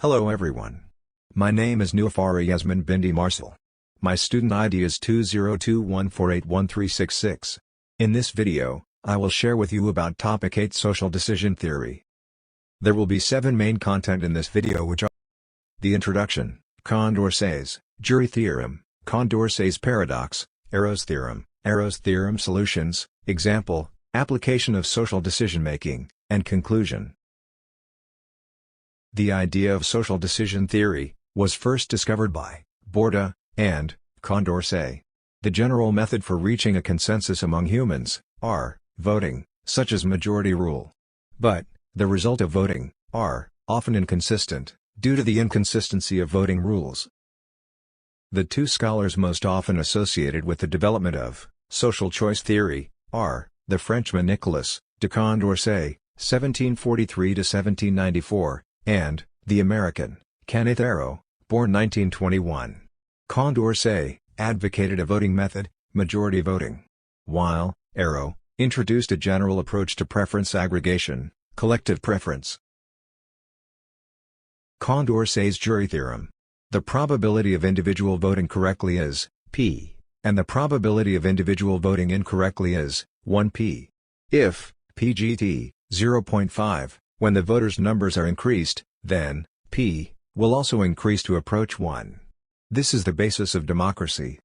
Hello everyone. My name is FARAH YASMIN BINTI MARSAL. My student ID is 2021481366. In this video, I will share with you about Topic 8 Social Decision Theory. There will be 7 main content in this video, which are the introduction, Condorcet's jury theorem, Condorcet's paradox, Arrow's theorem solutions, example, application of social decision-making, and conclusion. The idea of social decision theory was first discovered by Borda and Condorcet. The general method for reaching a consensus among humans are voting, such as majority rule. But the result of voting are often inconsistent due to the inconsistency of voting rules. The two scholars most often associated with the development of social choice theory are the Frenchman Nicolas de Condorcet, 1743–1794, and the American Kenneth Arrow, born 1921. Condorcet advocated a voting method, majority voting, while Arrow introduced a general approach to preference aggregation, collective preference. Condorcet's jury theorem. The probability of individual voting correctly is p, and the probability of individual voting incorrectly is 1p. If p(GT) 0.5, when the voters' numbers are increased, then p will also increase to approach 1. This is the basis of democracy.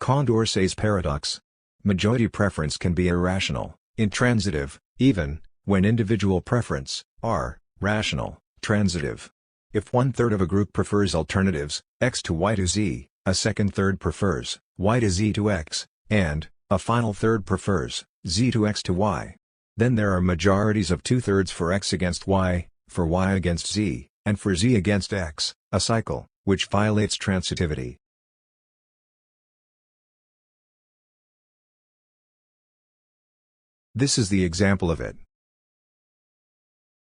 Condorcet's paradox. Majority preference can be irrational, intransitive, even when individual preference are rational, transitive. If 1/3 of a group prefers alternatives, x to y to z, a second third prefers y to z to x, and a final third prefers z to x to y. Then there are majorities of 2/3 for x against y, for y against z, and for z against x, a cycle, which violates transitivity. This is the example of it.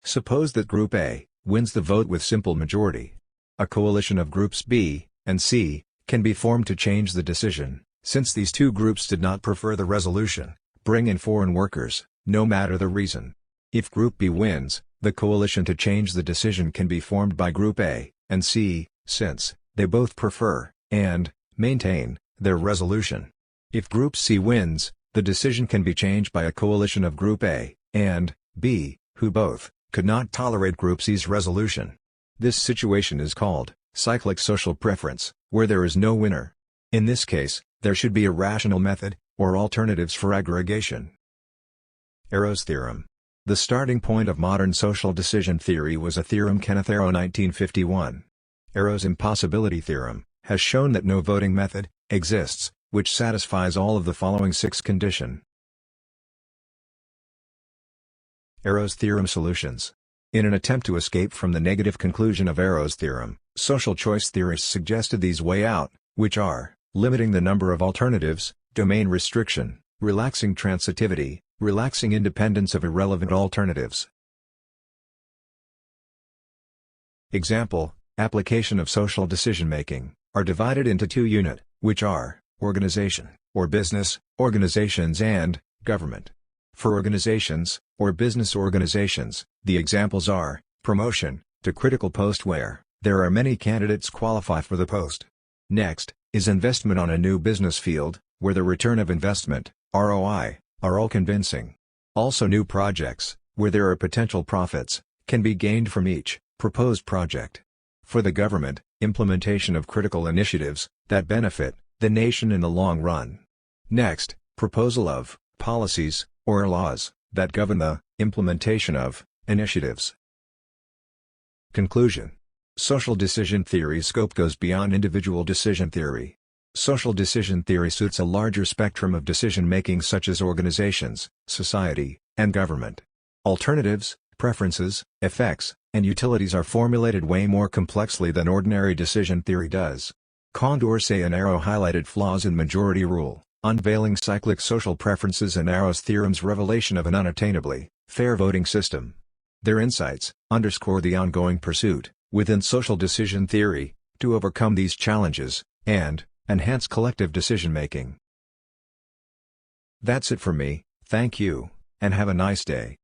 Suppose that Group A wins the vote with simple majority. A coalition of Groups B and C can be formed to change the decision, since these two groups did not prefer the resolution, bring in foreign workers, no matter the reason. If Group B wins, the coalition to change the decision can be formed by Group A and C, since they both prefer and maintain their resolution. If Group C wins, the decision can be changed by a coalition of Group A and B, who both could not tolerate Group C's resolution. This situation is called cyclic social preference, where there is no winner. In this case, there should be a rational method, or alternatives for aggregation. Arrow's theorem. The starting point of modern social decision theory was a theorem Kenneth Arrow 1951. Arrow's impossibility theorem has shown that no voting method exists which satisfies all of the following 6 conditions. Arrow's theorem solutions. In an attempt to escape from the negative conclusion of Arrow's theorem, social choice theorists suggested these way out, which are limiting the number of alternatives, domain restriction, relaxing transitivity, relaxing independence of irrelevant alternatives. Example, application of social decision-making, are divided into 2 units, which are organization, or business, organizations and government. For organizations, or business organizations, the examples are promotion to critical post where there are many candidates qualify for the post. Next is investment on a new business field, where the return of investment, ROI, are all convincing. Also new projects, where there are potential profits, can be gained from each proposed project. For the government, implementation of critical initiatives that benefit the nation in the long run. Next, proposal of policies or laws that govern the implementation of initiatives. Conclusion. Social decision theory's scope goes beyond individual decision theory. Social decision theory suits a larger spectrum of decision-making such as organizations, society, and government. Alternatives, preferences, effects, and utilities are formulated way more complexly than ordinary decision theory does. Condorcet and Arrow highlighted flaws in majority rule, unveiling cyclic social preferences and Arrow's theorem's revelation of an unattainably fair voting system. Their insights underscore the ongoing pursuit, within social decision theory, to overcome these challenges, and enhance collective decision-making. That's it for me, thank you, and have a nice day.